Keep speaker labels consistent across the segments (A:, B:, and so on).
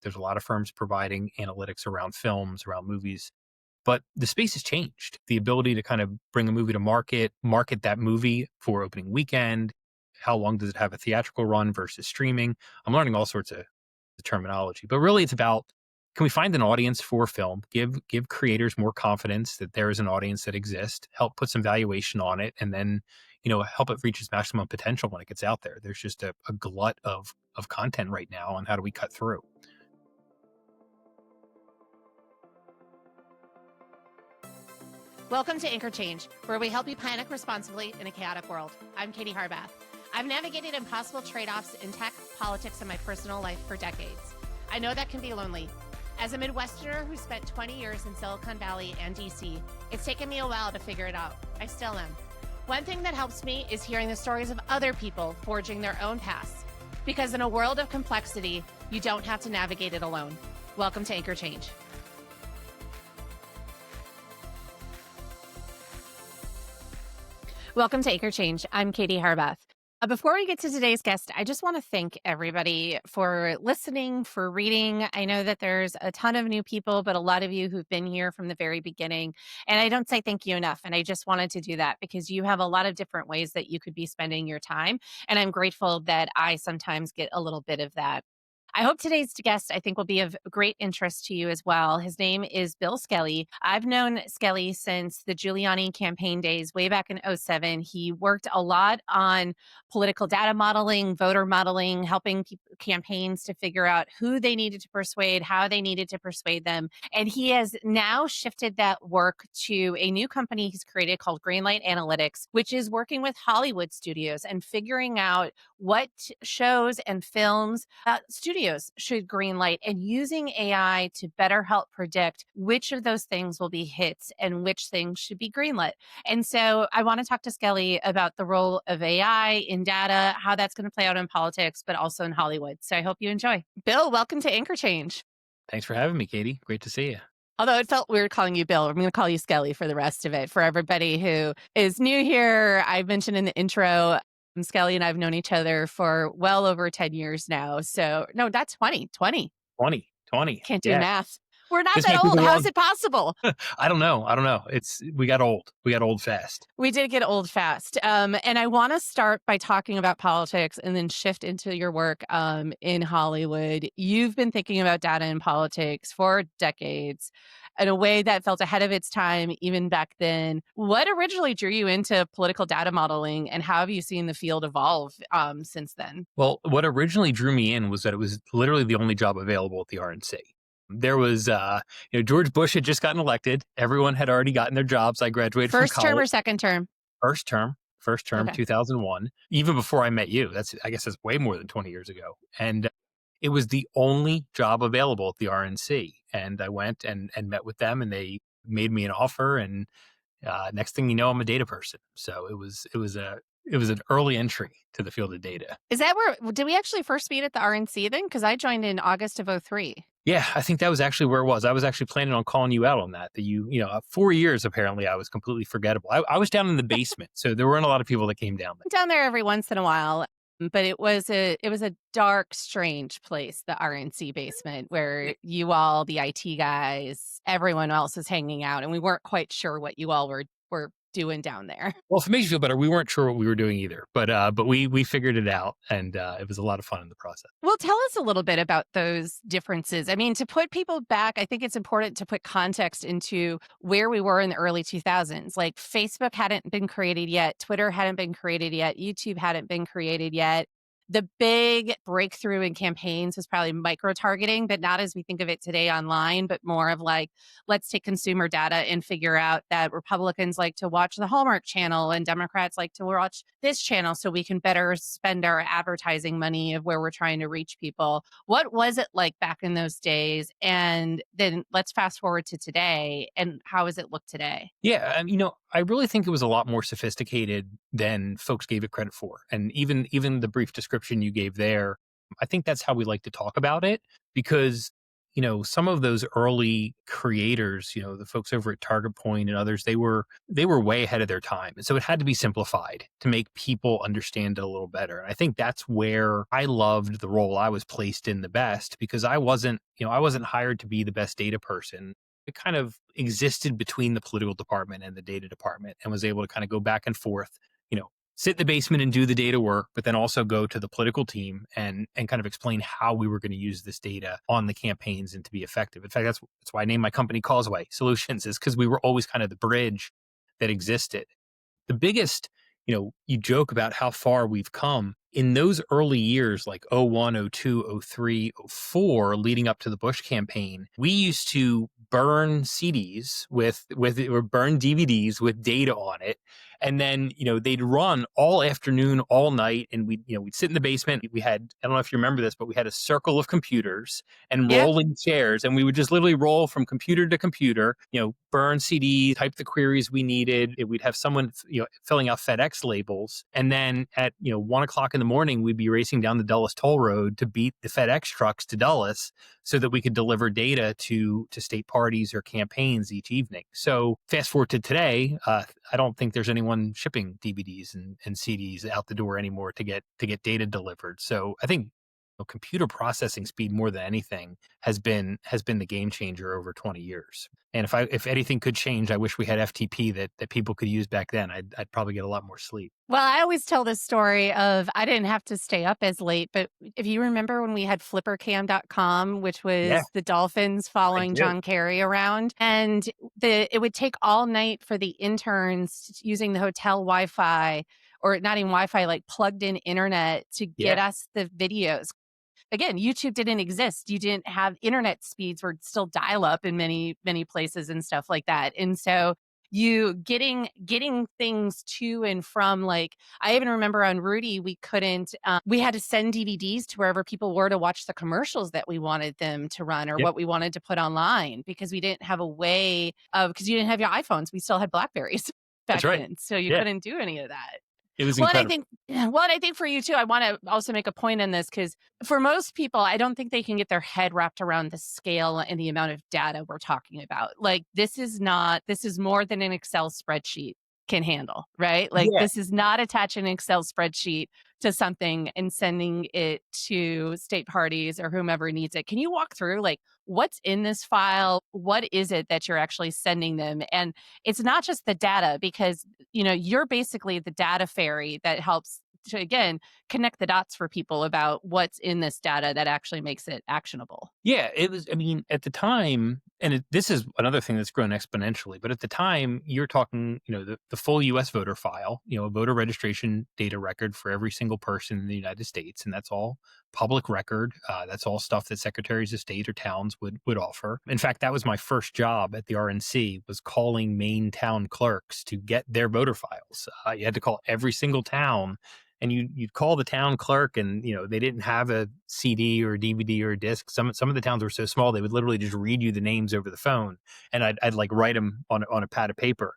A: There's a lot of firms providing analytics around films, around movies, but the space has changed. The ability to kind of bring a movie to market that movie for opening weekend. How long does it have a theatrical run versus streaming? I'm learning all sorts of the terminology, but really it's about, can we find an audience for film, give creators more confidence that there is an audience that exists, help put some valuation on it, and then, help it reach its maximum potential when it gets out there. There's just a glut of content right now on how do we cut through.
B: Welcome to Anchor Change, where we help you panic responsibly in a chaotic world. I'm Katie Harbath. I've navigated impossible trade-offs in tech, politics, and my personal life for decades. I know that can be lonely. As a Midwesterner who spent 20 years in Silicon Valley and DC, it's taken me a while to figure it out. I still am. One thing that helps me is hearing the stories of other people forging their own paths. Because in a world of complexity, you don't have to navigate it alone. Welcome to Anchor Change. Welcome to Anchor Change. I'm Katie Harbath. Before we get to today's guest, I just want to thank everybody for listening, for reading. I know that there's a ton of new people, but a lot of you who've been here from the very beginning. And I don't say thank you enough. And I just wanted to do that because you have a lot of different ways that you could be spending your time. And I'm grateful that I sometimes get a little bit of that. I hope today's guest, I think, will be of great interest to you as well. His name is Bill Skelly. I've known Skelly since the Giuliani campaign days, way back in 2007. He worked a lot on political data modeling, voter modeling, helping campaigns to figure out who they needed to persuade, how they needed to persuade them. And he has now shifted that work to a new company he's created called Greenlight Analytics, which is working with Hollywood studios and figuring out what shows and films studios should greenlight, and using AI to better help predict which of those things will be hits and which things should be greenlit. And so I want to talk to Skelly about the role of AI in data, how that's going to play out in politics, but also in Hollywood. So I hope you enjoy. Bill, welcome to Anchor Change.
A: Thanks for having me, Katie. Great to see you.
B: Although it felt weird calling you Bill, I'm going to call you Skelly for the rest of it. For everybody who is new here, I mentioned in the intro, Skelly and I have known each other for well over 10 years now. So, no, that's 20.
A: 20.
B: Can't do
A: Yeah.
B: math. We're not
A: This
B: that
A: might be
B: old.
A: the
B: How
A: wrong-
B: is it possible?
A: I don't know. We got old. We got old fast.
B: We did get old fast. And I want to start by talking about politics and then shift into your work in Hollywood. You've been thinking about data and politics for decades in a way that felt ahead of its time, even back then. What originally drew you into political data modeling, and how have you seen the field evolve since then?
A: Well, what originally drew me in was that it was literally the only job available at the RNC. There was, George Bush had just gotten elected. Everyone had already gotten their jobs. I graduated from college.
B: First term or second term?
A: First term,
B: Okay.
A: 2001. Even before I met you, I guess that's way more than 20 years ago. And it was the only job available at the RNC. And I went and met with them, and they made me an offer. And next thing you know, I'm a data person. So it was an early entry to the field of data.
B: Is that where, did we actually first meet at the RNC then? Because I joined in August of 2003.
A: Yeah, I think that was actually where it was. I was actually planning on calling you out on that. That 4 years, apparently, I was completely forgettable. I was down in the basement, so there weren't a lot of people that came down there.
B: Down there every once in a while. But it was a dark, strange place, the RNC basement, where you all, the IT guys, everyone else was hanging out, and we weren't quite sure what you all were doing down there.
A: Well, if it makes you feel better, we weren't sure what we were doing either, but we figured it out, and it was a lot of fun in the process.
B: Well, tell us a little bit about those differences. I mean, to put people back, I think it's important to put context into where we were in the early 2000s. Like, Facebook hadn't been created yet, Twitter hadn't been created yet, YouTube hadn't been created yet. The big breakthrough in campaigns was probably micro-targeting, but not as we think of it today online, but more of like, let's take consumer data and figure out that Republicans like to watch the Hallmark Channel and Democrats like to watch this channel so we can better spend our advertising money of where we're trying to reach people. What was it like back in those days? And then let's fast forward to today, and how does it look today?
A: Yeah, I really think it was a lot more sophisticated than folks gave it credit for. And even the brief description you gave there, I think that's how we like to talk about it, because some of those early creators, the folks over at Target Point and others, they were way ahead of their time. And so it had to be simplified to make people understand it a little better. And I think that's where I loved the role I was placed in the best, because I wasn't hired to be the best data person. It kind of existed between the political department and the data department, and was able to kind of go back and forth, sit in the basement and do the data work, but then also go to the political team and kind of explain how we were going to use this data on the campaigns and to be effective. In fact, that's why I named my company Causeway Solutions, is because we were always kind of the bridge that existed. The biggest, you joke about how far we've come in those early years, like '01, '02, '03, '04, leading up to the Bush campaign. We used to burn CDs or burn DVDs with data on it. And then, they'd run all afternoon, all night. And we'd sit in the basement. I don't know if you remember this, but we had a circle of computers and
B: Yep.
A: rolling chairs. And we would just literally roll from computer to computer, burn CDs, type the queries we needed. We'd have someone, filling out FedEx labels. And then at, 1 o'clock in the morning, we'd be racing down the Dulles Toll Road to beat the FedEx trucks to Dulles so that we could deliver data to state parties or campaigns each evening. So fast forward to today, I don't think there's anyone shipping DVDs and CDs out the door anymore to get data delivered. So I think computer processing speed, more than anything, has been the game changer over 20 years. And if anything could change, I wish we had FTP that people could use back then. I'd probably get a lot more sleep.
B: Well, I always tell this story of I didn't have to stay up as late, but if you remember when we had flippercam.com, which
A: Yeah,
B: was the Dolphins
A: I
B: following
A: do.
B: John Kerry around, and it would take all night for the interns using the hotel Wi-Fi, or not even Wi-Fi, like plugged in internet, to get
A: Yeah,
B: us the videos. Again, YouTube didn't exist. You didn't have internet speeds, were still dial up in many, many places and stuff like that. And so you getting things to and from, like, I even remember on Rudy, we couldn't we had to send DVDs to wherever people were to watch the commercials that we wanted them to run, or
A: yep,
B: what we wanted to put online, because we didn't have a way of, because you didn't have your iPhones. We still had Blackberries
A: that's
B: back
A: right.
B: then. So you
A: Yeah,
B: couldn't do any of that.
A: it was
B: Well, and I
A: incredible.
B: think for you too, I want to also make a point in this, because for most people, I don't think they can get their head wrapped around the scale and the amount of data we're talking about. Like, this is more than an Excel spreadsheet can handle, right? Like,
A: Yeah,
B: this is not attaching an Excel spreadsheet to something and sending it to state parties or whomever needs it. Can you walk through, like, what's in this file? What is it that you're actually sending them? And it's not just the data, because you're basically the data fairy that helps to, again, connect the dots for people about what's in this data that actually makes it actionable.
A: yeah, it was. I mean, at the time, and this is another thing that's grown exponentially. But at the time, you're talking, the full U.S. voter file, a voter registration data record for every single person in the United States, and that's all public record. That's all stuff that secretaries of state or towns would offer. In fact, that was my first job at the RNC, was calling Maine town clerks to get their voter files. You had to call every single town, and you'd call the town clerk, and they didn't have a CD or a DVD or a disc. Some of the towns were so small they would literally just read you the names over the phone, and I'd like write them on a pad of paper.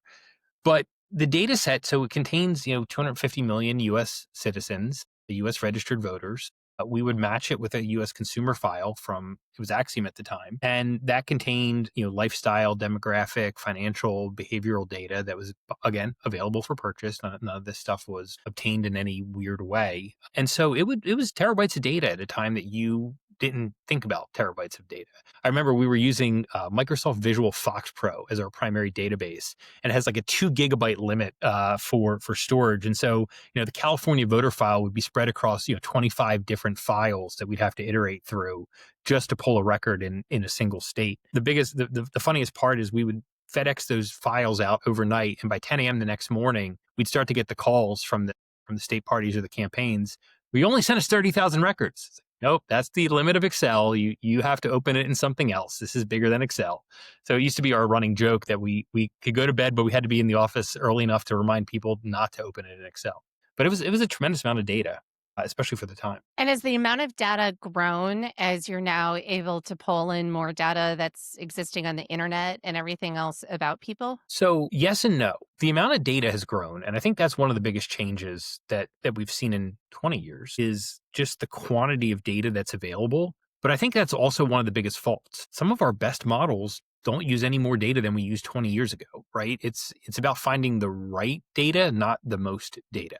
A: But the data set, so it contains 250 million U.S. citizens, the U.S. registered voters. We would match it with a U.S. consumer file from, it was Axiom at the time, and that contained lifestyle, demographic, financial, behavioral data that was, again, available for purchase. None of this stuff was obtained in any weird way, and so it was terabytes of data at a time that you didn't think about terabytes of data. I remember we were using Microsoft Visual Fox Pro as our primary database, and it has like a 2 GB limit for storage. And so, the California voter file would be spread across 25 different files that we'd have to iterate through just to pull a record in a single state. The funniest part is we would FedEx those files out overnight, and by 10 a.m. the next morning, we'd start to get the calls from the state parties or the campaigns. We only sent us 30,000 records. Nope, that's the limit of Excel. You have to open it in something else. This is bigger than Excel. So it used to be our running joke that we could go to bed, but we had to be in the office early enough to remind people not to open it in Excel. But it was a tremendous amount of data, especially for the time.
B: And has the amount of data grown as you're now able to pull in more data that's existing on the internet and everything else about people?
A: So yes and no. The amount of data has grown, and I think that's one of the biggest changes that we've seen in 20 years is just the quantity of data that's available. But I think that's also one of the biggest faults. Some of our best models don't use any more data than we used 20 years ago, right? It's about finding the right data, not the most data.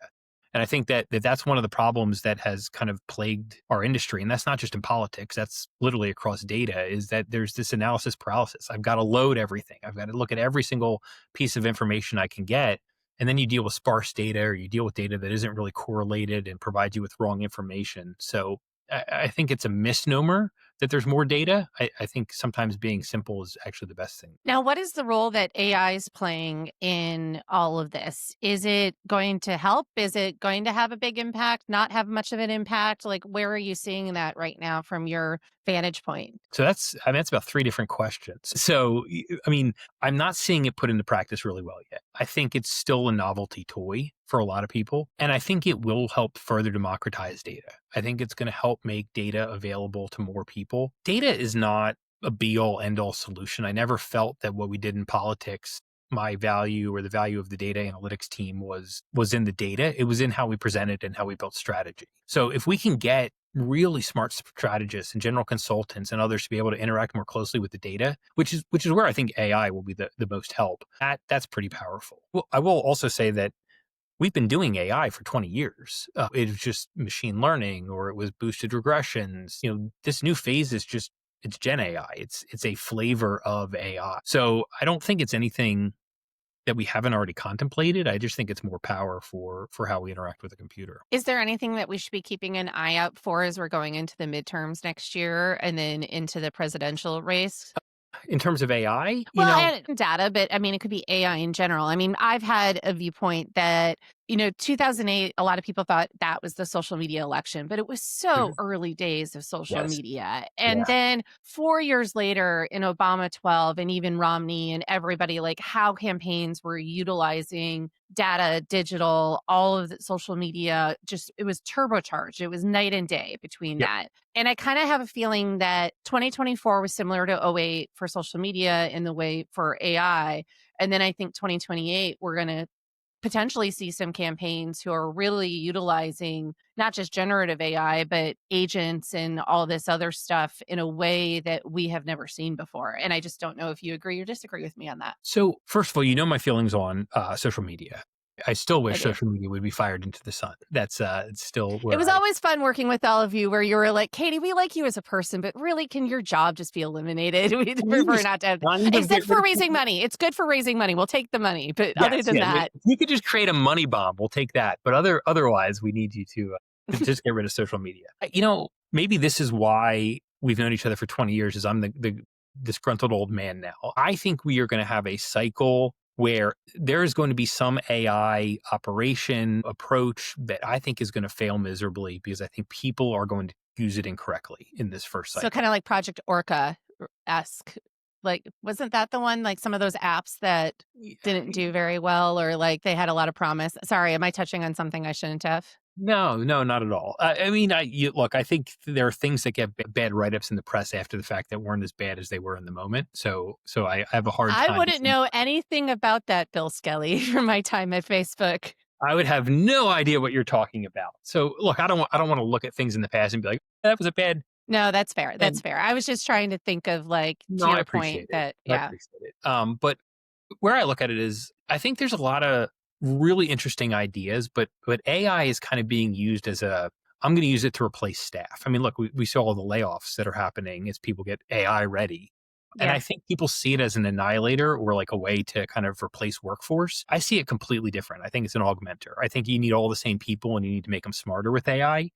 A: And I think that's one of the problems that has kind of plagued our industry. And that's not just in politics, that's literally across data, is that there's this analysis paralysis. I've got to load everything. I've got to look at every single piece of information I can get. And then you deal with sparse data, or you deal with data that isn't really correlated and provides you with wrong information. So I think it's a misnomer that there's more data. I think sometimes being simple is actually the best thing.
B: Now, what is the role that AI is playing in all of this? Is it going to help? Is it going to have a big impact, not have much of an impact? Like, where are you seeing that right now from your vantage point?
A: So that's about three different questions. So, I mean, I'm not seeing it put into practice really well yet. I think it's still a novelty toy for a lot of people. And I think it will help further democratize data. I think it's going to help make data available to more people. Data is not a be all end all solution. I never felt that what we did in politics, my value or the value of the data analytics team was in the data. It was in how we presented and how we built strategy. So if we can get really smart strategists and general consultants and others to be able to interact more closely with the data, which is where I think AI will be the most help. That's pretty powerful. Well, I will also say that we've been doing AI for 20 years. It was just machine learning, or it was boosted regressions. This new phase is just, it's Gen AI. It's a flavor of AI. So I don't think it's anything that we haven't already contemplated. I just think it's more power for how we interact with a computer.
B: Is there anything that we should be keeping an eye out for as we're going into the midterms next year and then into the presidential race?
A: In terms of AI,
B: Well, and data, but I mean, it could be AI in general. I mean, I've had a viewpoint that, 2008, a lot of people thought that was the social media election, but it was so
A: Mhm.
B: early days of social
A: Yes.
B: media. And
A: Yeah.
B: then 4 years later in Obama 12 and even Romney and everybody, like how campaigns were utilizing data, digital, all of the social media, just it was turbocharged. It was night and day between
A: Yep.
B: that. And I kind of have a feeling that 2024 was similar to '08 for social media in the way for AI. And then I think 2028, we're going to potentially see some campaigns who are really utilizing not just generative AI, but agents and all this other stuff in a way that we have never seen before. And I just don't know if you agree or disagree with me on that.
A: So first of all, my feelings on social media. I still
B: I
A: wish
B: do.
A: social media would be fired into the sun. That's it's still
B: It
A: where
B: was
A: I.
B: always fun working with all of you where you were like, Katie, we like you as a person, but really, can your job just be eliminated? We'd
A: We
B: prefer
A: just
B: not to have,
A: kind of
B: except
A: get rid
B: for
A: of
B: raising
A: people.
B: money. It's good for raising money. We'll take the money. But other
A: Yes,
B: than
A: yeah.
B: that,
A: If you could just create a money bomb, we'll take that. But otherwise, we need you to just get rid of social media. Maybe this is why we've known each other for 20 years. Is I'm the disgruntled old man now. I think we are going to have a cycle where there is going to be some AI operation approach that I think is going to fail miserably, because I think people are going to use it incorrectly in this first
B: so
A: cycle.
B: kind of like Project Orca esque. Like, wasn't that the one, like some of those apps that didn't do very well or like they had a lot of promise? Sorry, am I touching on something I shouldn't have?
A: No, no, not at all. I mean, look, I think there are things that get bad write-ups in the press after the fact that weren't as bad as they were in the moment. So I have a hard
B: I
A: time.
B: wouldn't know anything about that, Bill Skelly, from my time at Facebook.
A: I would have no idea what you're talking about. So look, I don't want to look at things in the past and be like, that was a bad.
B: No, that's fair. That's
A: And
B: fair. I was just trying to think of like
A: no,
B: to
A: I
B: your
A: appreciate
B: point
A: it.
B: that
A: I
B: yeah.
A: appreciate it. But where I look at it is, I think there's a lot of really interesting ideas, but AI is kind of being used as I'm going to use it to replace staff. I mean, look, we saw all the layoffs that are happening as people get AI ready. And
B: Yeah.
A: I think people see it as an annihilator or like a way to kind of replace workforce. I see it completely different. I think it's an augmenter. I think you need all the same people and you need to make them smarter with AI.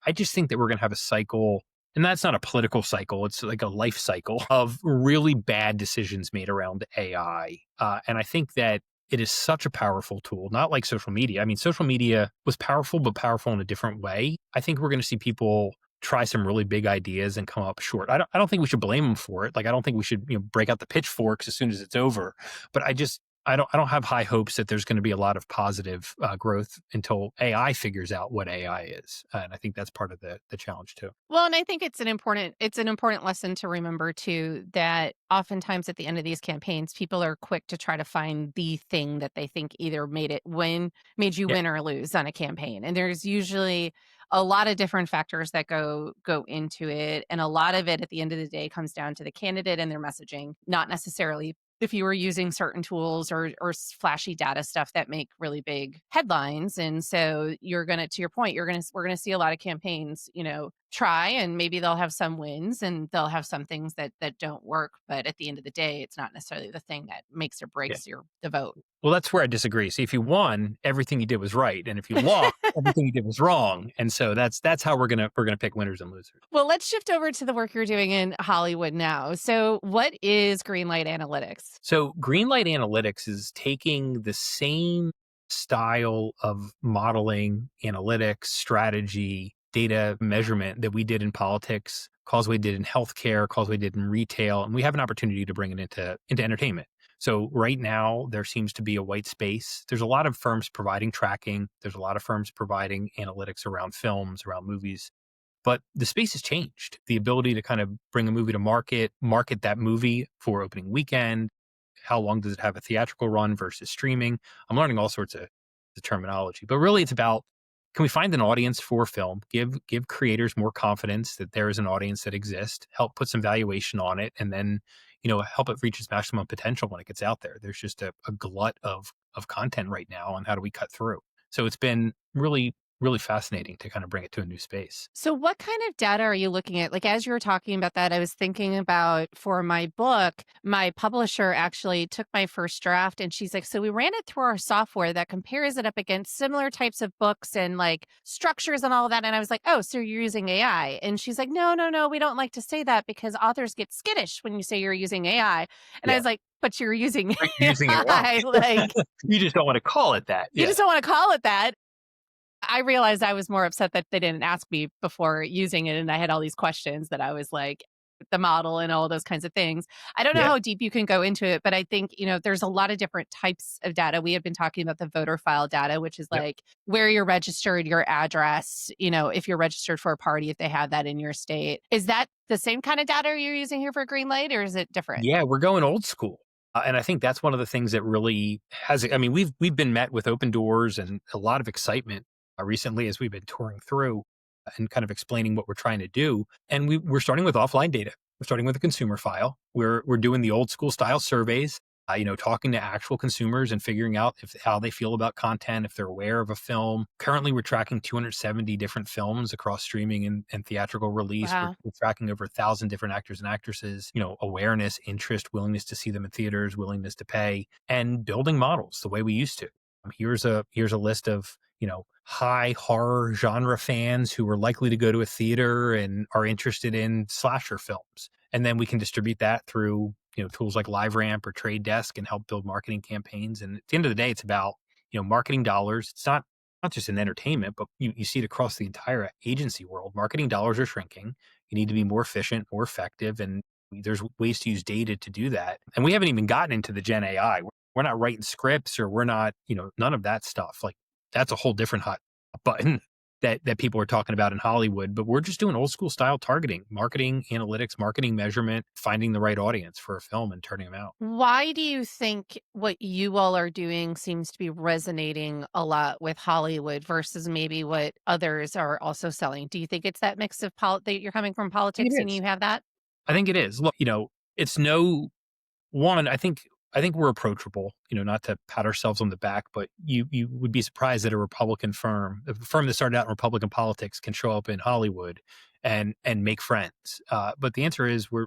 A: I just think that we're going to have a cycle, and that's not a political cycle. It's like a life cycle of really bad decisions made around AI. And I think that it is such a powerful tool, not like social media. I mean, social media was powerful, but powerful in a different way. I think we're going to see people try some really big ideas and come up short. I don't think we should blame them for it. Like, I don't think we should, break out the pitchforks as soon as it's over. But I don't have high hopes that there's going to be a lot of positive growth until AI figures out what AI is. And I think that's part of the challenge too.
B: Well, and I think it's an important lesson to remember too that oftentimes at the end of these campaigns, people are quick to try to find the thing that they think either made you
A: Yeah.
B: win or lose on a campaign. And there's usually a lot of different factors that go into it, and a lot of it at the end of the day comes down to the candidate and their messaging, not necessarily if you were using certain tools or flashy data stuff that make really big headlines. And so you're gonna, to your point, we're gonna see a lot of campaigns, try, and maybe they'll have some wins and they'll have some things that don't work. But at the end of the day, it's not necessarily the thing that makes or
A: Yeah.
B: breaks the vote.
A: Well, that's where I disagree. See, if you won, everything you did was right, and if you lost, everything you did was wrong. And so that's how we're gonna pick winners and losers.
B: Well, let's shift over to the work you're doing in Hollywood now. So, what is Greenlight Analytics?
A: So Greenlight Analytics is taking the same style of modeling, analytics, strategy, data measurement that we did in politics, Causeway did in healthcare, Causeway did in retail, and we have an opportunity to bring it into entertainment. So right now there seems to be a white space. There's a lot of firms providing tracking. There's a lot of firms providing analytics around films, around movies. But the space has changed. The ability to kind of bring a movie to market that movie for opening weekend. How long does it have a theatrical run versus streaming? I'm learning all sorts of the terminology, but really it's about, can we find an audience for film? Give creators more confidence that there is an audience that exists. Help put some valuation on it, and then help it reach its maximum potential when it gets out there. There's just a glut of content right now, and how do we cut through? So it's been really fascinating to kind of bring it to a new space.
B: So, what kind of data are you looking at? Like, as you were talking about that, I was thinking about for my book, my publisher actually took my first draft and she's like, so we ran it through our software that compares it up against similar types of books and like structures and all of that. And I was like, oh, so you're using AI? And she's like, no, no, no, we don't like to say that because authors get skittish when you say you're using AI. And I
A: Yeah,
B: was like, but you're using
A: but you're using it wrong.
B: AI. Like,
A: You just don't want to call it that.
B: you
A: Yeah,
B: just don't want to call it that. I realized I was more upset that they didn't ask me before using it, and I had all these questions that I was like, the model and all those kinds of things. I don't know
A: yeah,
B: how deep you can go into it, but I think, there's a lot of different types of data. We had been talking about the voter file data, which is
A: yep.
B: like where you're registered, your address, if you're registered for a party, if they have that in your state. Is that the same kind of data you're using here for Greenlight, or is it different?
A: Yeah, we're going old school. And I think that's one of the things that really has, I mean, we've been met with open doors and a lot of excitement recently as we've been touring through and kind of explaining what we're trying to do. And we're starting with offline data. We're starting with a consumer file. We're doing the old school style surveys, talking to actual consumers and figuring out how they feel about content, if they're aware of a film. Currently, we're tracking 270 different films across streaming and theatrical release. We're,
B: Wow.
A: we're tracking over 1,000 different actors and actresses, awareness, interest, willingness to see them in theaters, willingness to pay, and building models the way we used to. Here's a list of high horror genre fans who are likely to go to a theater and are interested in slasher films, and then we can distribute that through tools like LiveRamp or Trade Desk and help build marketing campaigns. And at the end of the day, it's about marketing dollars. It's not just in entertainment, but you see it across the entire agency world. Marketing dollars are shrinking. You need to be more efficient, more effective, and there's ways to use data to do that. And we haven't even gotten into the Gen AI. We're not writing scripts, or we're not, none of that stuff. Like, that's a whole different hot button that people are talking about in Hollywood. But we're just doing old school style targeting, marketing analytics, marketing measurement, finding the right audience for a film and turning them out.
B: Why do you think what you all are doing seems to be resonating a lot with Hollywood versus maybe what others are also selling? Do you think it's that mix of that you're coming from
A: I think
B: politics
A: it
B: and
A: is.
B: you have that?
A: I think it is. Look, it's no one. I think we're approachable, not to pat ourselves on the back, but you would be surprised that a Republican firm, a firm that started out in Republican politics, can show up in Hollywood and make friends. But the answer is we're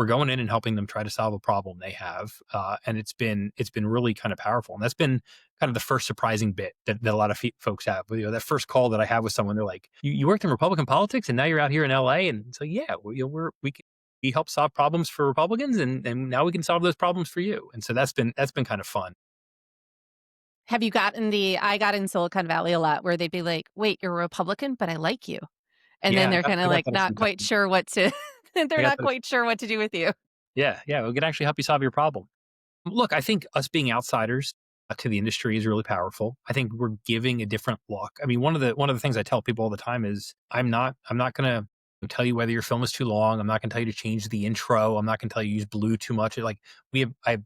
A: going in and helping them try to solve a problem they have, and it's been really kind of powerful. And that's been kind of the first surprising bit that a lot of folks have. That first call that I have with someone, they're like, "You worked in Republican politics, and now you're out here in LA," and it's like, yeah, we help solve problems for Republicans, and now we can solve those problems for you. And so that's been kind of fun.
B: Have you gotten I got in Silicon Valley a lot where they'd be like, wait, you're a Republican, but I like you. And then
A: Yeah,
B: they're kind
A: I
B: of
A: got
B: like
A: that a
B: not
A: few
B: quite
A: times.
B: sure what to,
A: I
B: they're
A: got
B: not
A: that.
B: quite sure what to do with you.
A: Yeah, yeah, we can actually help you solve your problem. Look, I think us being outsiders to the industry is really powerful. I think we're giving a different look. I mean, one of the things I tell people all the time is I'm not going to tell you whether your film is too long. I'm not going to tell you to change the intro. I'm not going to tell you use blue too much. Like, I have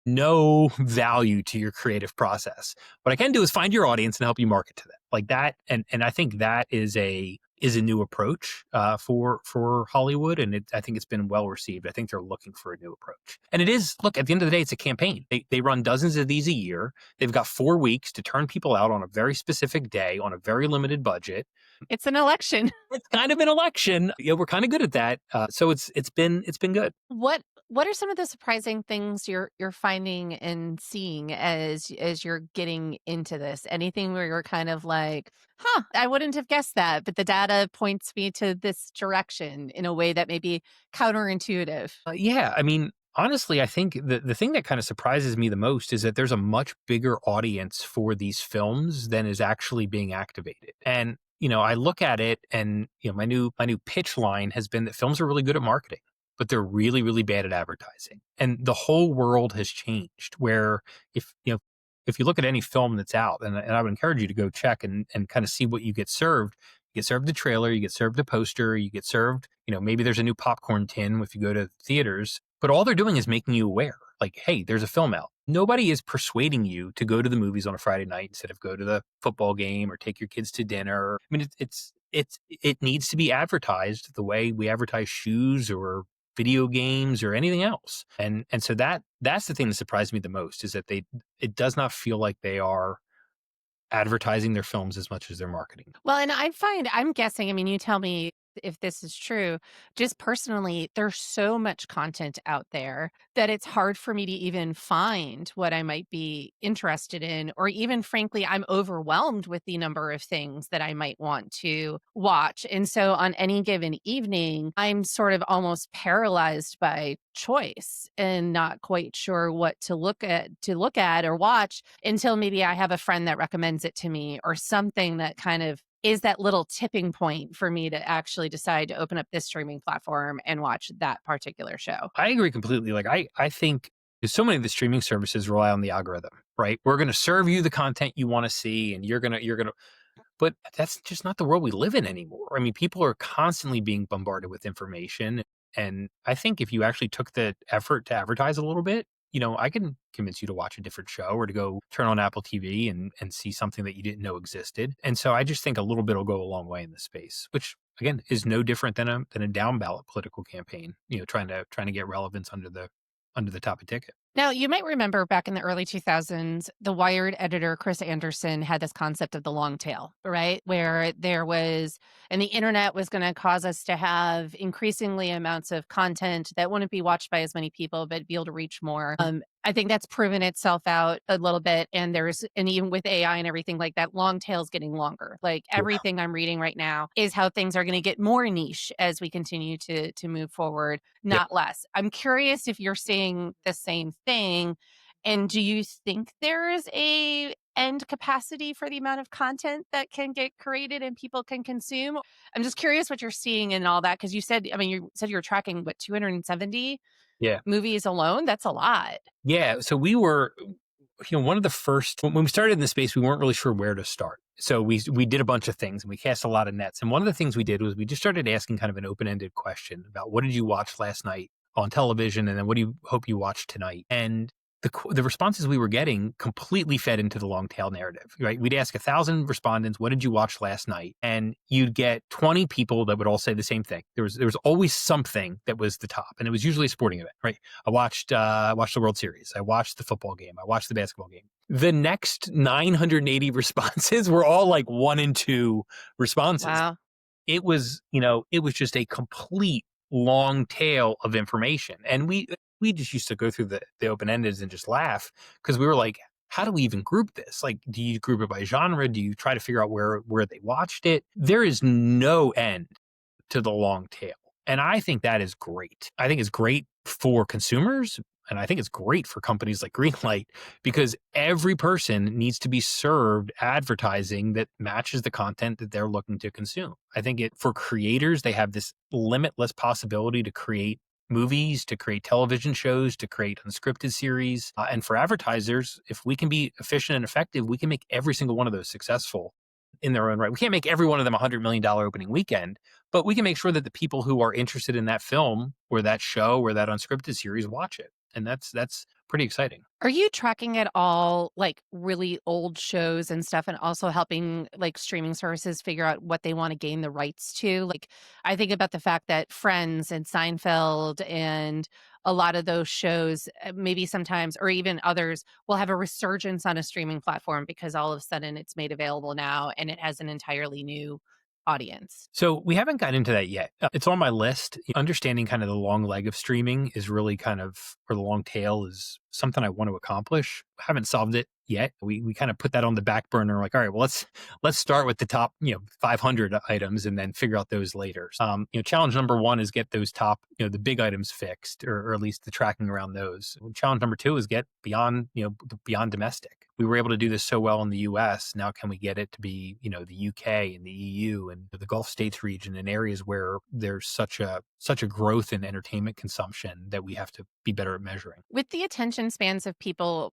A: no value to your creative process. What I can do is find your audience and help you market to them like that. And I think that is a new approach for Hollywood, and I think it's been well received. I think they're looking for a new approach, and it is. Look, at the end of the day, it's a campaign. They run dozens of these a year. They've got 4 weeks to turn people out on a very specific day on a very limited budget.
B: It's an election.
A: It's kind of an election. Yeah, we're kind of good at that. So it's been good.
B: What are some of the surprising things you're finding and seeing as you're getting into this? Anything where you're kind of like, "Huh, I wouldn't have guessed that, but the data points me to this direction in a way that may be counterintuitive."
A: Yeah, I mean, honestly, I think the thing that kind of surprises me the most is that there's a much bigger audience for these films than is actually being activated. And I look at it, and my new pitch line has been that films are really good at marketing, but they're really really bad at advertising. And the whole world has changed. Where if you look at any film that's out, and I would encourage you to go check and kind of see what you get served. You get served a trailer, you get served a poster, you get served, maybe there's a new popcorn tin if you go to theaters, but all they're doing is making you aware. Like, hey, there's a film out. Nobody is persuading you to go to the movies on a Friday night instead of go to the football game or take your kids to dinner. I mean, it needs to be advertised the way we advertise shoes or video games or anything else. And so that's the thing that surprised me the most, is that it does not feel like they are advertising their films as much as they're marketing.
B: Well, and I'm guessing, I mean, you tell me if this is true. Just personally, there's so much content out there that it's hard for me to even find what I might be interested in, or even frankly, I'm overwhelmed with the number of things that I might want to watch. And so on any given evening, I'm sort of almost paralyzed by choice and not quite sure what to look at or watch until maybe I have a friend that recommends it to me, or something that kind of is that little tipping point for me to actually decide to open up this streaming platform and watch that particular show.
A: I agree completely. Like I think so many of the streaming services rely on the algorithm, right? We're going to serve you the content you want to see, and you're going to but that's just not the world we live in anymore. I mean, people are constantly being bombarded with information. And I think if you actually took the effort to advertise a little bit, I can convince you to watch a different show or to go turn on Apple TV and see something that you didn't know existed. And so I just think a little bit will go a long way in this space, which again is no different than a down ballot political campaign, trying to get relevance under the top of ticket.
B: Now, you might remember back in the early 2000s, the Wired editor Chris Anderson had this concept of the long tail, right? Where there was, and the internet was going to cause us to have increasingly amounts of content that wouldn't be watched by as many people, but be able to reach more. I think that's proven itself out a little bit. And even with AI and everything like that, long tail is getting longer. Like
A: Yeah.
B: everything I'm reading right now is how things are going to get more niche as we continue to move forward,
A: Yep.
B: not less. I'm curious if you're seeing the same thing. And do you think there is a end capacity for the amount of content that can get created and people can consume? I'm just curious what you're seeing and all that, because you said you were tracking what, 270
A: Yeah.
B: movies alone? That's a lot.
A: Yeah. So we were, one of the first when we started in the space, we weren't really sure where to start. So we did a bunch of things and we cast a lot of nets. And one of the things we did was we just started asking kind of an open-ended question about, what did you watch last night on television, and then what do you hope you watch tonight? And the responses we were getting completely fed into the long tail narrative, right? We'd ask 1,000 respondents, what did you watch last night? And you'd get 20 people that would all say the same thing. There was always something that was the top, and it was usually a sporting event, right? I watched the World Series. I watched the football game. I watched the basketball game. The next 980 responses were all like 1 and 2 responses.
B: Wow.
A: It was just a complete long tail of information. And we just used to go through the open-endeds and just laugh, because we were like, how do we even group this? Like, do you group it by genre? Do you try to figure out where they watched it? There is no end to the long tail. And I think that is great. I think it's great for consumers, and I think it's great for companies like Greenlight, because every person needs to be served advertising that matches the content that they're looking to consume. I think for creators, they have this limitless possibility to create movies, to create television shows, to create unscripted series. And for advertisers, if we can be efficient and effective, we can make every single one of those successful in their own right. We can't make every one of them $100 million opening weekend, but we can make sure that the people who are interested in that film or that show or that unscripted series watch it. And that's pretty exciting.
B: Are you tracking at all, like, really old shows and stuff and also helping, like, streaming services figure out what they wanna gain the rights to? Like, I think about the fact that Friends and Seinfeld and a lot of those shows, maybe sometimes or even others will have a resurgence on a streaming platform because all of a sudden it's made available now and it has an entirely new audience.
A: So we haven't gotten into that yet. It's on my list. Understanding kind of the long leg of streaming is really kind of, or the long tail is something I want to accomplish. Haven't solved it yet. We kind of put that on the back burner. Like, all right, well, let's start with the top 500 items and then figure out those later. Challenge number one is get those top the big items fixed, or at least the tracking around those. Challenge number two is get beyond beyond domestic. We were able to do this so well in the US. Now can we get it to be, the UK and the EU and the Gulf States region, in areas where there's such a growth in entertainment consumption that we have to be better at measuring.
B: With the attention spans of people,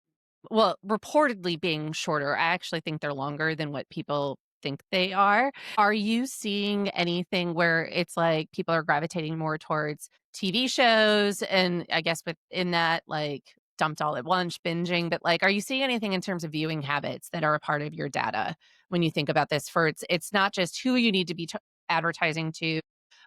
B: well, reportedly being shorter, I actually think they're longer than what people think they are. Are you seeing anything where it's like people are gravitating more towards TV shows and I guess within that, like dumped all at once, binging, but like, are you seeing anything in terms of viewing habits that are a part of your data when you think about this? For it's not just who you need to be advertising to,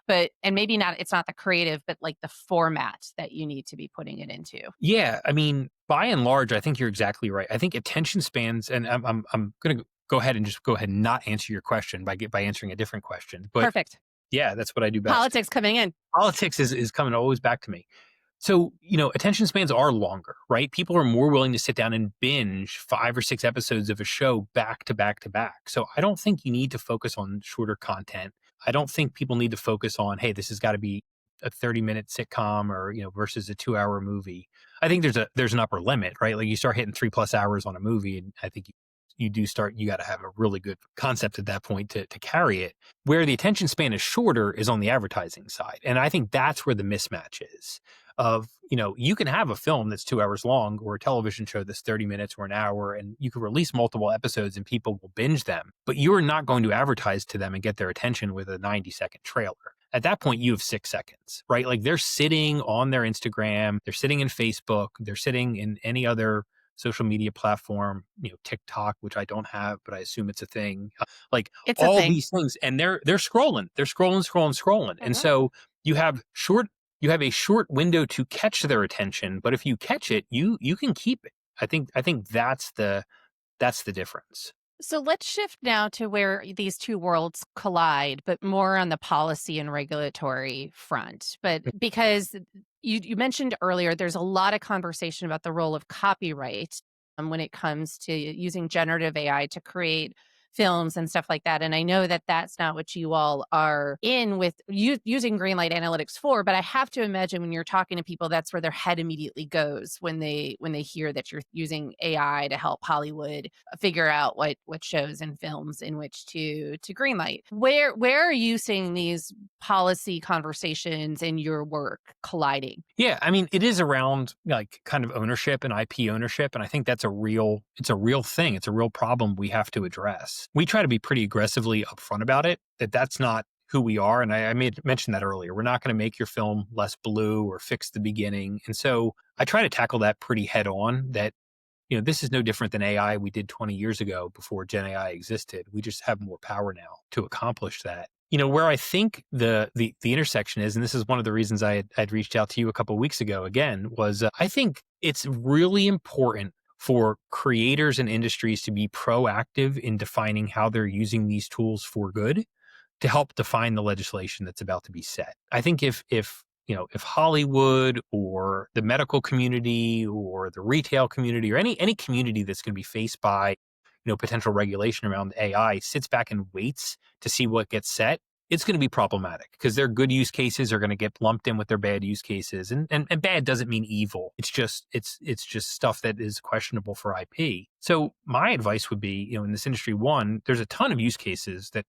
B: but and maybe not it's not the creative, but like the format that you need to be putting it into.
A: Yeah, I mean, by and large, I think you're exactly right. I think attention spans, and I'm going to go ahead and not answer your question by answering a different question. But
B: Perfect.
A: yeah, that's what I do best.
B: Politics coming in.
A: Politics is coming always back to me. So, attention spans are longer, right? People are more willing to sit down and binge 5 or 6 episodes of a show back to back to back. So I don't think you need to focus on shorter content. I don't think people need to focus on, hey, this has got to be a 30-minute sitcom or, versus a 2-hour movie. I think there's an upper limit, right? Like you start hitting 3+ hours on a movie, and I think you got to have a really good concept at that point to carry it. Where the attention span is shorter is on the advertising side. And I think that's where the mismatch is. You can have a film that's 2 hours long, or a television show that's 30 minutes or an hour, and you can release multiple episodes and people will binge them, but you are not going to advertise to them and get their attention with a 90-second trailer. At that point, you have 6 seconds, right? Like they're sitting on their Instagram, they're sitting in Facebook, they're sitting in any other social media platform, TikTok, which I don't have, but I assume it's a thing. Like
B: It's a
A: all
B: thing.
A: these things, and they're scrolling. And
B: Mhm.
A: so you have a short window to catch their attention, but if you catch it, you can keep it. I think that's the difference.
B: So let's shift now to where these two worlds collide, but more on the policy and regulatory front. But because you mentioned earlier, there's a lot of conversation about the role of copyright when it comes to using generative AI to create films and stuff like that. And I know that that's not what you all are in with using Greenlight Analytics for, but I have to imagine when you're talking to people, that's where their head immediately goes when they hear that you're using AI to help Hollywood figure out what shows and films in which to greenlight. Where are you seeing these policy conversations in your work colliding?
A: Yeah, I mean, it is around like kind of ownership and IP ownership, and I think it's a real thing. It's a real problem we have to address. We try to be pretty aggressively upfront about it. That's not who we are, and I mentioned that earlier. We're not going to make your film less blue or fix the beginning, and so I try to tackle that pretty head on. That this is no different than AI we did 20 years ago before Gen AI existed. We just have more power now to accomplish that. Where I think the intersection is, and this is one of the reasons I'd reached out to you a couple of weeks ago again, was I think it's really important for creators and industries to be proactive in defining how they're using these tools for good to help define the legislation that's about to be set. I think if Hollywood or the medical community or the retail community or any community that's going to be faced by potential regulation around AI sits back and waits to see what gets set, it's going to be problematic because their good use cases are going to get lumped in with their bad use cases. And bad doesn't mean evil. It's just stuff that is questionable for IP. So my advice would be, in this industry, one, there's a ton of use cases that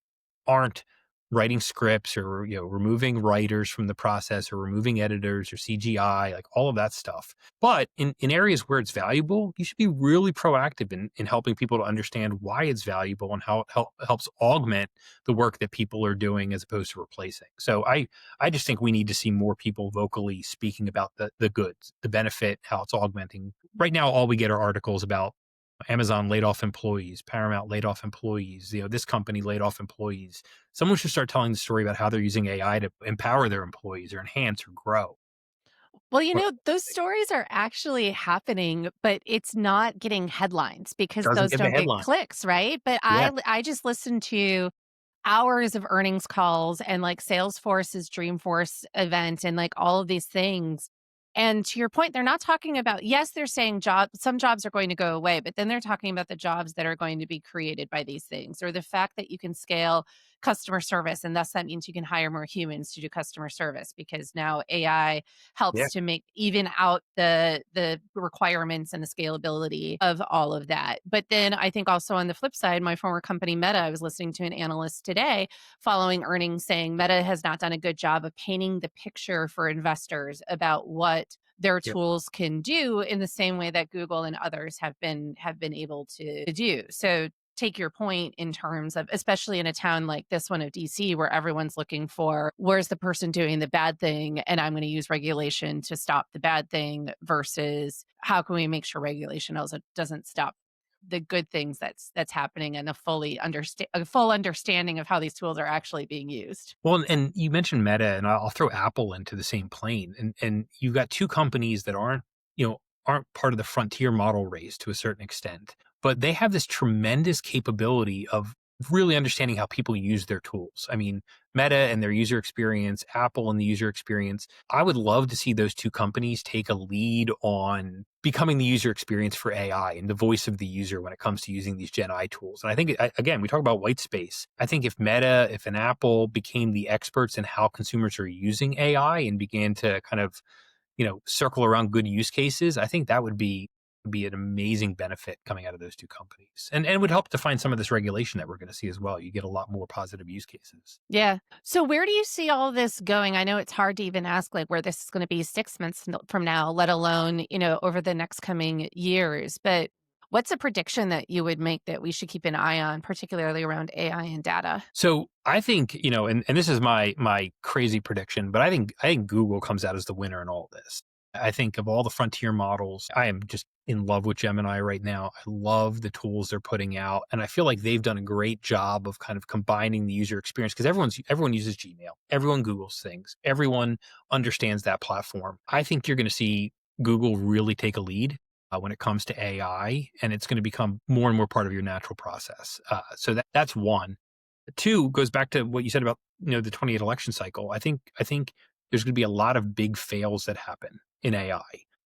A: aren't writing scripts or removing writers from the process or removing editors or CGI, like all of that stuff. But in areas where it's valuable, you should be really proactive in helping people to understand why it's valuable and how it helps augment the work that people are doing as opposed to replacing. So I just think we need to see more people vocally speaking about the goods, the benefit, how it's augmenting. Right now, all we get are articles about Amazon laid off employees, Paramount laid off employees, this company laid off employees. Someone should start telling the story about how they're using AI to empower their employees or enhance or grow.
B: Well,
A: What
B: those stories are actually happening, but it's not getting headlines because
A: doesn't
B: those
A: get the
B: don't get
A: headline.
B: clicks, right? But
A: Yeah.
B: I just listened to hours of earnings calls and like Salesforce's Dreamforce event and like all of these things. And to your point, they're not talking about, yes, they're saying some jobs are going to go away, but then they're talking about the jobs that are going to be created by these things, or the fact that you can scale customer service. And thus that means you can hire more humans to do customer service because now AI
A: Yeah.
B: helps to make even out the requirements and the scalability of all of that. But then I think also on the flip side, my former company Meta, I was listening to an analyst today following earnings saying Meta has not done a good job of painting the picture for investors about what their
A: Yeah.
B: tools can do in the same way that Google and others have been able to do. So take your point in terms of, especially in a town like this one of DC, where everyone's looking for where's the person doing the bad thing, and I'm going to use regulation to stop the bad thing versus how can we make sure regulation also doesn't stop the good things that's happening and a full understanding of how these tools are actually being used.
A: Well, and you mentioned Meta, and I'll throw Apple into the same plane. And you've got two companies that aren't part of the frontier model race to a certain extent, but they have this tremendous capability of really understanding how people use their tools. I mean, Meta and their user experience, Apple and the user experience. I would love to see those two companies take a lead on becoming the user experience for AI and the voice of the user when it comes to using these Gen I tools. And I think, again, we talk about white space. I think if Meta, if an Apple became the experts in how consumers are using AI and began to kind of, circle around good use cases, I think that would be an amazing benefit coming out of those two companies, and would help define some of this regulation that we're going to see as well. You get a lot more positive use cases.
B: Yeah. So where do you see all this going? I know it's hard to even ask like where this is going to be 6 months from now, let alone, over the next coming years. But what's a prediction that you would make that we should keep an eye on, particularly around AI and data?
A: So I think, and this is my crazy prediction, but I think Google comes out as the winner in all of this. I think of all the frontier models, I am just in love with Gemini right now. I love the tools they're putting out, and I feel like they've done a great job of kind of combining the user experience because everyone uses Gmail, everyone Googles things, everyone understands that platform. I think you're going to see Google really take a lead when it comes to AI, and it's going to become more and more part of your natural process. So that's one. Two goes back to what you said about the 28 election cycle. I think there's going to be a lot of big fails that happen in AI.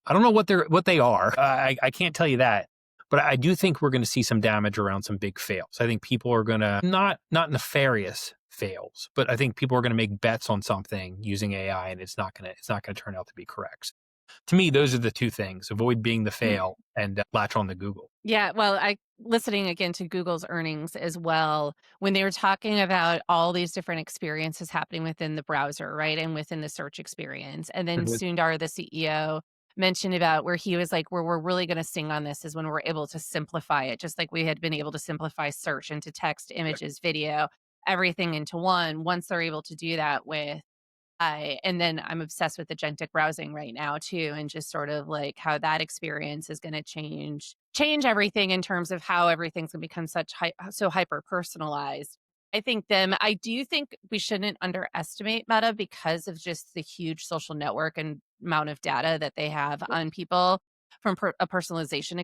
A: I don't know what they are. I can't tell you that, but I do think we're going to see some damage around some big fails. I think people are going to not nefarious fails, but I think people are going to make bets on something using AI, and it's not going to turn out to be correct. To me, those are the two things: avoid being the fail and latch on to Google.
B: Yeah, well, I listening again to Google's earnings as well, when they were talking about all these different experiences happening within the browser, right? And within the search experience. And then
A: Mhm.
B: Sundar, the CEO, mentioned about where he was like, where we're really going to sing on this is when we're able to simplify it, just like we had been able to simplify search into text, images, video, everything into one. Once they're able to do that with and then I'm obsessed with agentic browsing right now too, and just sort of like how that experience is going to change everything in terms of how everything's going to become so hyper personalized. I do think we shouldn't underestimate Meta because of just the huge social network and amount of data that they have on people from a personalization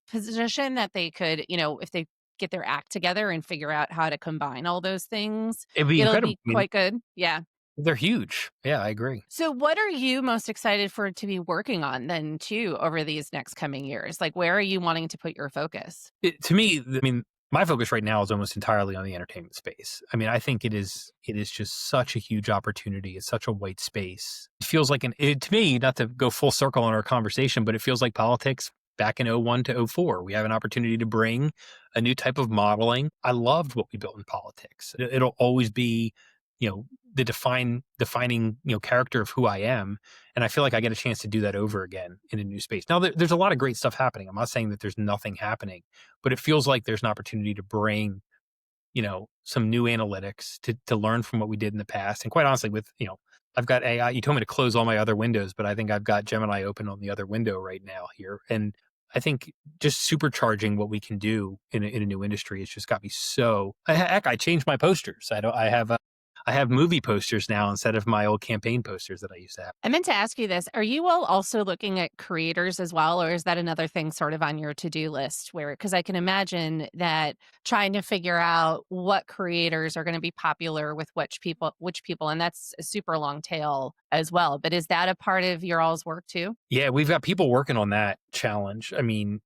B: position that they could, if they get their act together and figure out how to combine all those things,
A: It'd be
B: it'll
A: incredible.
B: be
A: I mean,
B: quite good. Yeah.
A: they're huge. Yeah, I agree.
B: So what are you most excited for to be working on then too over these next coming years? Like where are you wanting to put your focus?
A: To me, I mean, my focus right now is almost entirely on the entertainment space. I mean, I think it is just such a huge opportunity. It's such a white space. It feels like to me, not to go full circle on our conversation, but it feels like politics back in '01 to '04. We have an opportunity to bring a new type of modeling. I loved what we built in politics. It'll always be the defining character of who I am, and I feel like I get a chance to do that over again in a new space. Now there's a lot of great stuff happening. I'm not saying that there's nothing happening, but it feels like there's an opportunity to bring some new analytics to learn from what we did in the past. And quite honestly, I've got AI. You told me to close all my other windows, but I think I've got Gemini open on the other window right now here. And I think just supercharging what we can do in a new industry has just got me so heck. I changed my posters. I have movie posters now instead of my old campaign posters that I used to have.
B: I meant to ask you this. Are you all also looking at creators as well, or is that another thing sort of on your to-do list where, because I can imagine that trying to figure out what creators are going to be popular with which people, and that's a super long tail as well. But is that a part of your all's work too?
A: Yeah, we've got people working on that challenge. I mean,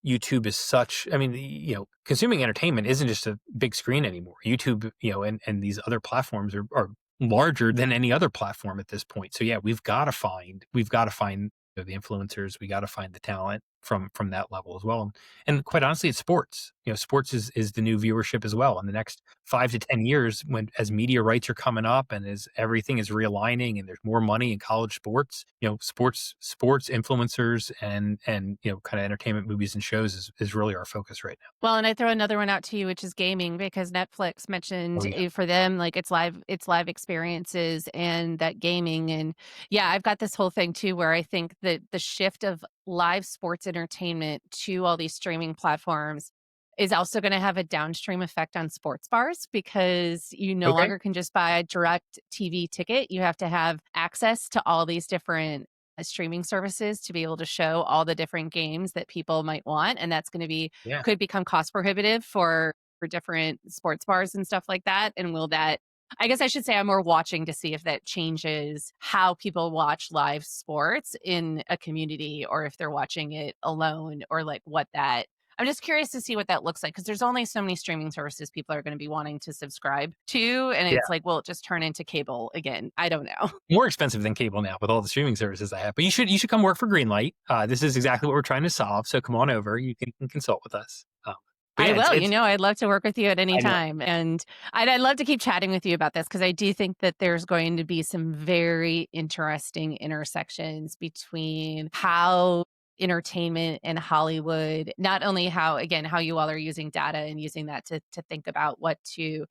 A: YouTube is such, I mean, consuming entertainment isn't just a big screen anymore. YouTube, and these other platforms are larger than any other platform at this point. So yeah, we've got to find the influencers, we got to find the talent from that level as well. And quite honestly, it's sports. Sports is the new viewership as well. In the next 5 to 10 years, when as media rights are coming up and as everything is realigning and there's more money in college sports, sports influencers and kind of entertainment movies and shows is really our focus right now.
B: Well, and I throw another one out to you, which is gaming, because Netflix mentioned
A: Oh yeah.
B: for them, like it's live experiences and that gaming. And yeah, I've got this whole thing too, where I think that the shift of live sports entertainment to all these streaming platforms is also going to have a downstream effect on sports bars, because you no
A: Okay.
B: longer can just buy a direct TV ticket. You have to have access to all these different streaming services to be able to show all the different games that people might want. And that's going to be
A: Yeah.
B: could become cost prohibitive for different sports bars and stuff like that. And will that, I guess I should say I'm more watching to see if that changes how people watch live sports in a community, or if they're watching it alone, or like what that, I'm just curious to see what that looks like, because there's only so many streaming services people are going to be wanting to subscribe to. And
A: Yeah.
B: it's like, will it just turn into cable again? I don't know.
A: More expensive than cable now with all the streaming services I have. But you should come work for Greenlight. This is exactly what we're trying to solve. So come on over. You can consult with us. But
B: I
A: yeah,
B: will.
A: it's
B: I'd love to work with you at any
A: I know.
B: time. And I'd love to keep chatting with you about this, because I do think that there's going to be some very interesting intersections between how entertainment and Hollywood, not only how you all are using data and using that to think about what to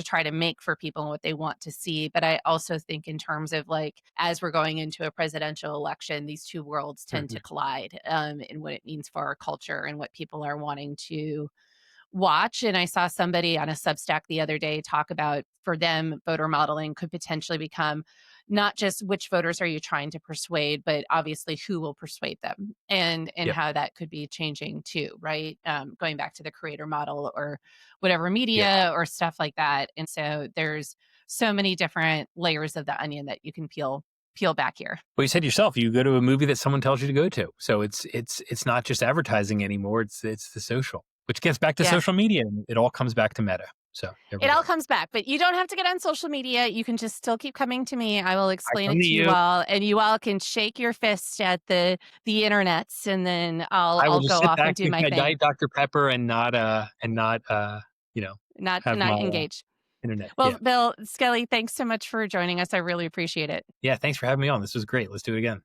B: try to make for people and what they want to see. But I also think in terms of, like, as we're going into a presidential election, these two worlds tend to
A: Mhm.
B: collide, in what it means for our culture and what people are wanting to watch. And I saw somebody on a Substack the other day talk about, for them, voter modeling could potentially become not just which voters are you trying to persuade, but obviously who will persuade them, and
A: Yep.
B: how that could be changing too, right? Going back to the creator model or whatever
A: Yeah.
B: media or stuff like that. And so there's so many different layers of the onion that you can peel back here.
A: Well, you said yourself, you go to a movie that someone tells you to go to. So it's not just advertising anymore. It's the social, which gets back to
B: Yeah.
A: social media, and it all comes back to Meta. So there
B: It
A: we go.
B: all comes back, but you don't have to get on social media. You can just still keep coming to me. I will
A: I
B: explain
A: come
B: it
A: to
B: to you
A: you.
B: all, and you all can shake your fist at the internets, and then I'll
A: I will
B: I'll
A: just
B: go
A: sit
B: off and
A: back,
B: do
A: drink
B: my
A: my
B: thing.
A: Diet Dr Pepper, and not
B: Not
A: have my
B: not engage.
A: internet.
B: Well,
A: Yeah.
B: Bill, Skelly, thanks so much for joining us. I really appreciate it.
A: Yeah. Thanks for having me on. This was great. Let's do it again.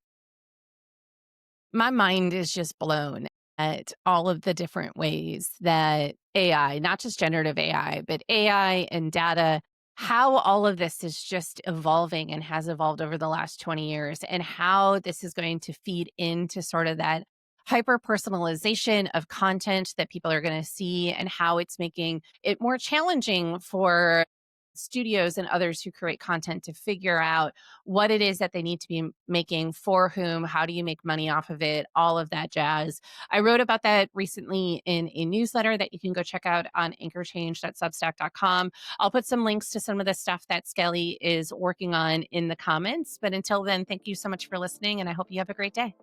B: My mind is just blown at all of the different ways that AI, not just generative AI, but AI and data, how all of this is just evolving and has evolved over the last 20 years, and how this is going to feed into sort of that hyper personalization of content that people are going to see, and how it's making it more challenging for studios and others who create content to figure out what it is that they need to be making, for whom, how do you make money off of it, all of that jazz. I wrote about that recently in a newsletter that you can go check out on anchorchange.substack.com. I'll put some links to some of the stuff that Skelly is working on in the comments. But until then, thank you so much for listening, and I hope you have a great day.